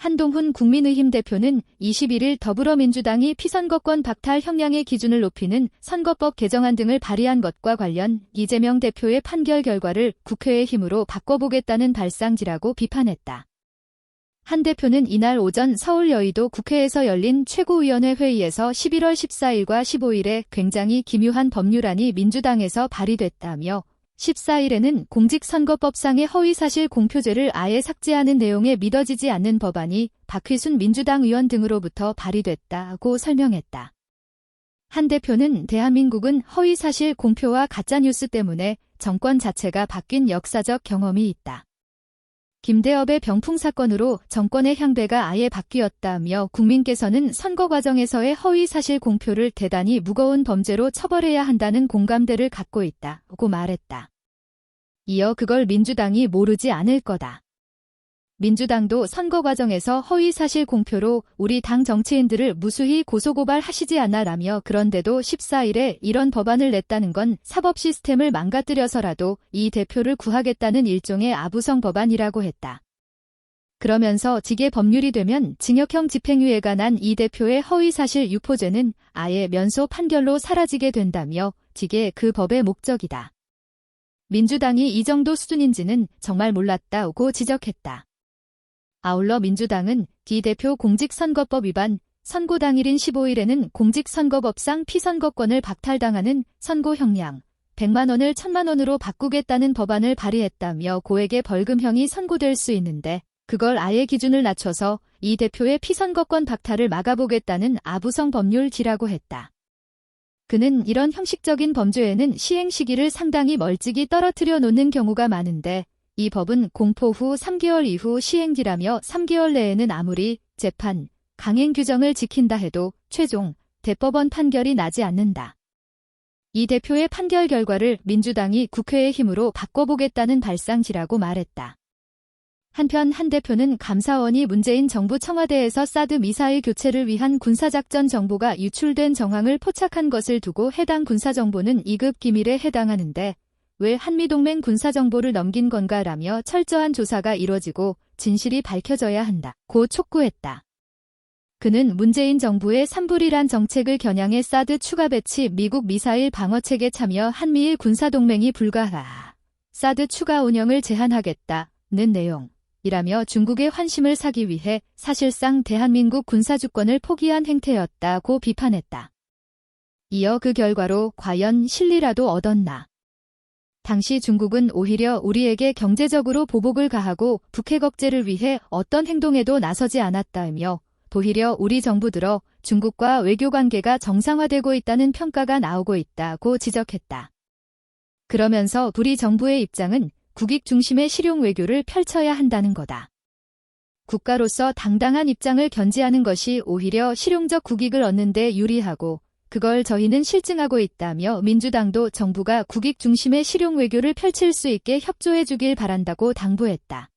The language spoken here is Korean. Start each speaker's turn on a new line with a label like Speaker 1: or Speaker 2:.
Speaker 1: 한동훈 국민의힘 대표는 21일 더불어민주당이 피선거권 박탈 형량의 기준을 높이는 선거법 개정안 등을 발의한 것과 관련 이재명 대표의 판결 결과를 국회의 힘으로 바꿔보겠다는 발상지라고 비판했다. 한 대표는 이날 오전 서울 여의도 국회에서 열린 최고위원회 회의에서 11월 14일과 15일에 굉장히 기묘한 법률안이 민주당에서 발의됐다며 14일에는 공직선거법상의 허위사실 공표죄를 아예 삭제하는 내용에 믿어지지 않는 법안이 박휘순 민주당 의원 등으로부터 발의됐다고 설명했다. 한 대표는 대한민국은 허위사실 공표와 가짜뉴스 때문에 정권 자체가 바뀐 역사적 경험이 있다. 김대엽의 병풍 사건으로 정권의 향배가 아예 바뀌었다며 국민께서는 선거 과정에서의 허위사실 공표를 대단히 무거운 범죄로 처벌해야 한다는 공감대를 갖고 있다고 말했다. 이어 그걸 민주당이 모르지 않을 거다. 민주당도 선거 과정에서 허위사실 공표로 우리 당 정치인들을 무수히 고소고발하시지 않아라며 그런데도 14일에 이런 법안을 냈다는 건 사법 시스템을 망가뜨려서라도 이 대표를 구하겠다는 일종의 아부성 법안이라고 했다. 그러면서 직계 법률이 되면 징역형 집행유예에 관한 이 대표의 허위사실 유포죄는 아예 면소 판결로 사라지게 된다며 직계 그 법의 목적이다. 민주당이 이 정도 수준인지는 정말 몰랐다고 지적했다. 아울러 민주당은 기 대표 공직선거법 위반, 선고 당일인 15일에는 공직선거법상 피선거권을 박탈당하는 선고 형량 100만 원을 1000만 원으로 바꾸겠다는 법안을 발의했다며 고액의 벌금형이 선고될 수 있는데 그걸 아예 기준을 낮춰서 이 대표의 피선거권 박탈을 막아보겠다는 아부성 법률지라고 했다. 그는 이런 형식적인 범죄에는 시행 시기를 상당히 멀찍이 떨어뜨려 놓는 경우가 많은데 이 법은 공포 후 3개월 이후 시행지라며 3개월 내에는 아무리 재판, 강행 규정을 지킨다 해도 최종 대법원 판결이 나지 않는다. 이 대표의 판결 결과를 민주당이 국회의 힘으로 바꿔보겠다는 발상지라고 말했다. 한편 한 대표는 감사원이 문재인 정부 청와대에서 사드 미사일 교체를 위한 군사작전 정보가 유출된 정황을 포착한 것을 두고 해당 군사정보는 2급 기밀에 해당하는데 왜 한미동맹 군사정보를 넘긴 건가라며 철저한 조사가 이뤄지고 진실이 밝혀져야 한다고 촉구했다. 그는 문재인 정부의 산불이란 정책을 겨냥해 사드 추가 배치 미국 미사일 방어체계 참여 한미일 군사동맹이 불가하 사드 추가 운영을 제한하겠다는 내용이라며 중국의 환심을 사기 위해 사실상 대한민국 군사주권을 포기한 행태였다고 비판했다. 이어 그 결과로 과연 실리라도 얻었나? 당시 중국은 오히려 우리에게 경제적으로 보복을 가하고 북핵 억제를 위해 어떤 행동에도 나서지 않았다며 도리어 우리 정부 들어 중국과 외교관계가 정상화되고 있다는 평가가 나오고 있다고 지적했다. 그러면서 우리 정부의 입장은 국익 중심의 실용 외교를 펼쳐야 한다는 거다. 국가로서 당당한 입장을 견지하는 것이 오히려 실용적 국익을 얻는 데 유리하고 그걸 저희는 실증하고 있다며 민주당도 정부가 국익 중심의 실용 외교를 펼칠 수 있게 협조해 주길 바란다고 당부했다.